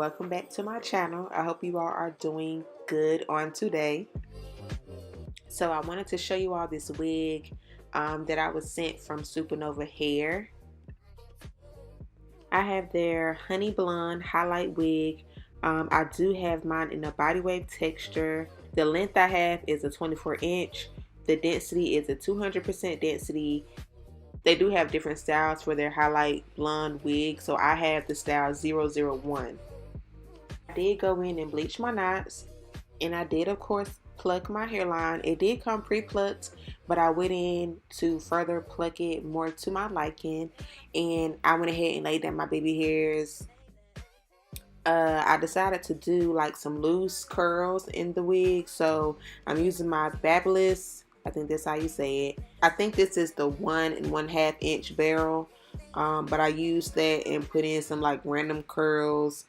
welcome back to my channel. I hope you all are doing good on today. So I wanted to show you all this wig that I was sent from Supernova Hair. I have their honey blonde highlight wig. I do have mine in a body wave texture. The length I have is a 24 inch. The density is a 200% density. They do have different styles for their highlight blonde wig, so I have the style 001. I did go in and bleach my knots, and I did of course pluck my hairline. It did come pre-plucked, but I went in to further pluck it more to my liking, and I went ahead and laid down my baby hairs. I decided to do like some loose curls in the wig, so I'm using my Fabulous, I think that's how you say it. I think this is the 1 1/2 inch barrel, but I used that and put in some like random curls.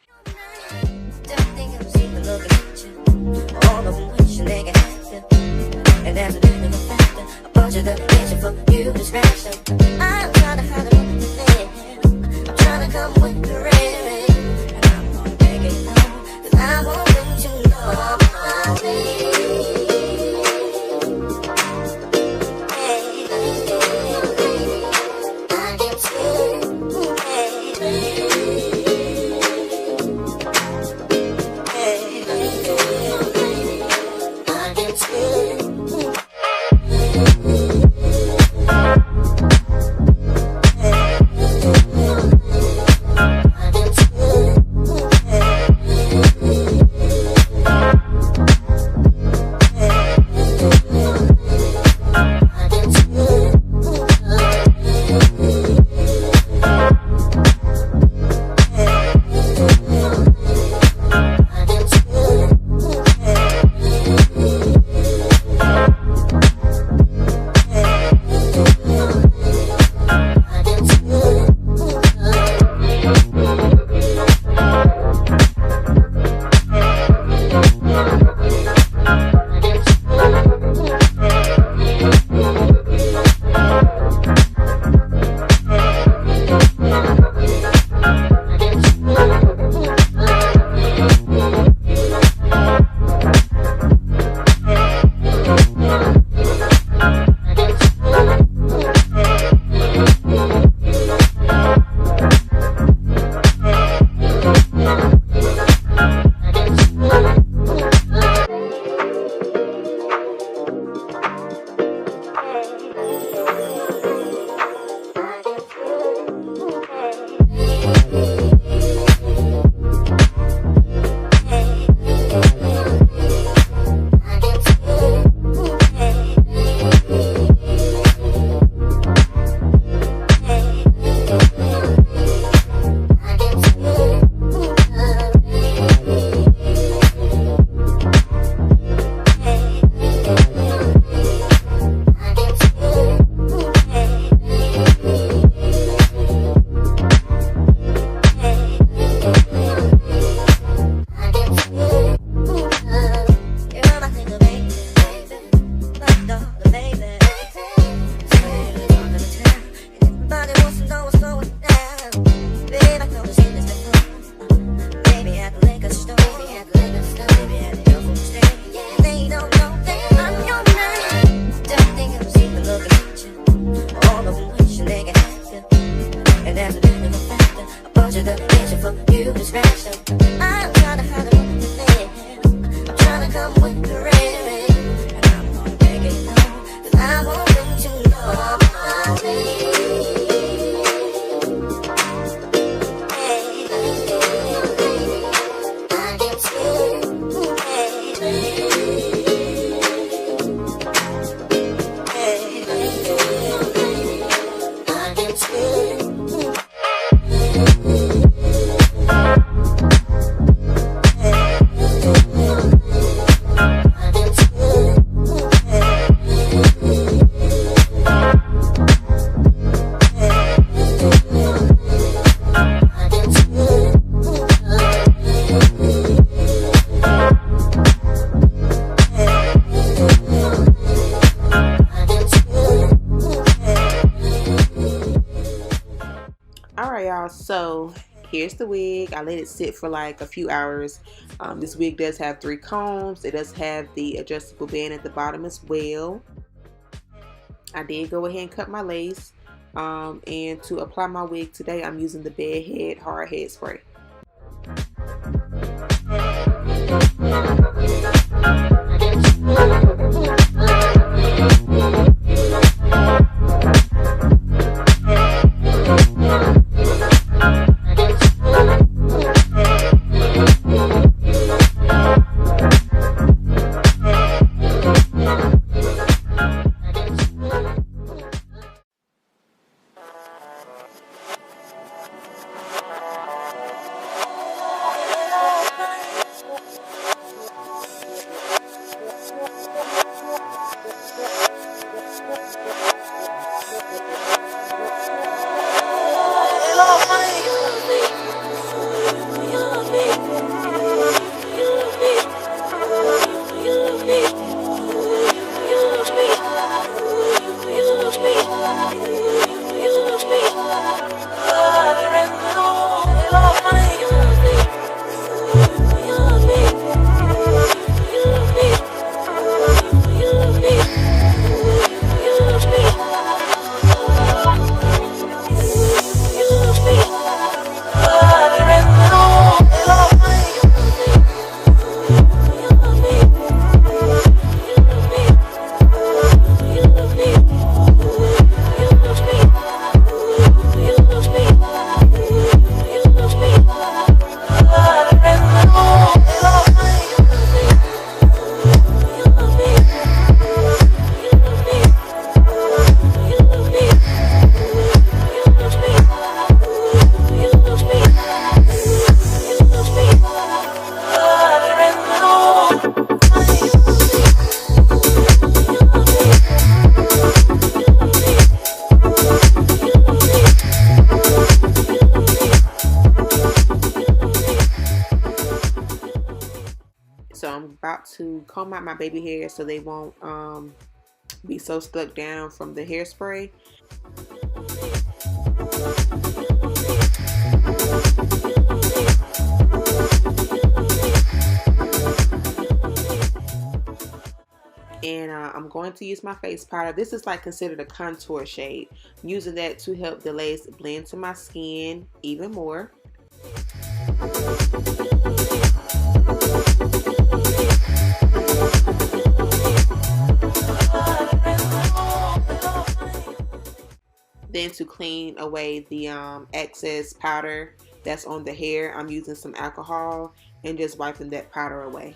Alright y'all, so Here's the wig. I let it sit for like a few hours. This wig does have 3 combs. It does have the adjustable band at the bottom as well. I did go ahead and cut my lace. And to apply my wig today, I'm using the Bed Head Hard Head Spray. So I'm about to comb out my baby hair so they won't be so stuck down from the hairspray. And I'm going to use my face powder. This is like considered a contour shade. I'm using that to help the lace blend to my skin even more. Then to clean away the excess powder that's on the hair, I'm using some alcohol and just wiping that powder away.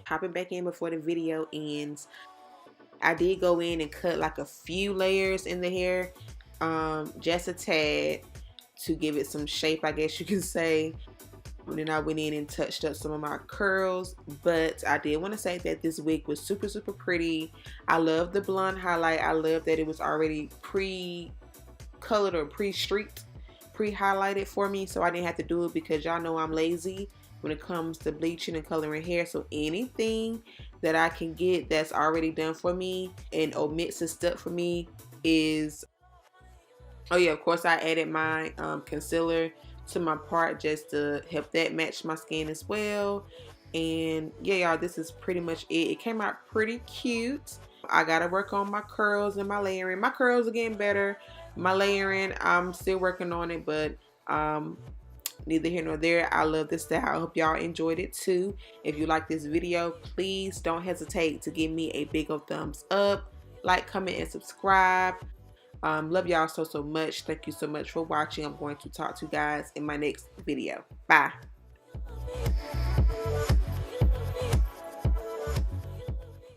Hopping back in before the video ends, I did go in and cut like a few layers in the hair, just a tad, to give it some shape, I guess you can say. And then I went in and touched up some of my curls. But I did want to say that this wig was super, super pretty. I love the blonde highlight. I love that it was already pre-colored or pre-streaked, pre-highlighted for me. So I didn't have to do it because y'all know I'm lazy when it comes to bleaching and coloring hair. So anything that I can get that's already done for me and omits a step for me is... Oh yeah, of course I added my concealer to my part just to help that match my skin as well. And yeah, y'all, this is pretty much it. It came out pretty cute. I gotta work on my curls and my layering. My curls are getting better. My layering, I'm still working on it, but neither here nor there. I love this style. I hope y'all enjoyed it too. If you like this video, please don't hesitate to give me a big old thumbs up, like, comment, and subscribe. Love y'all so much. Thank you so much for watching. I'm going to talk to you guys in my next video. Bye.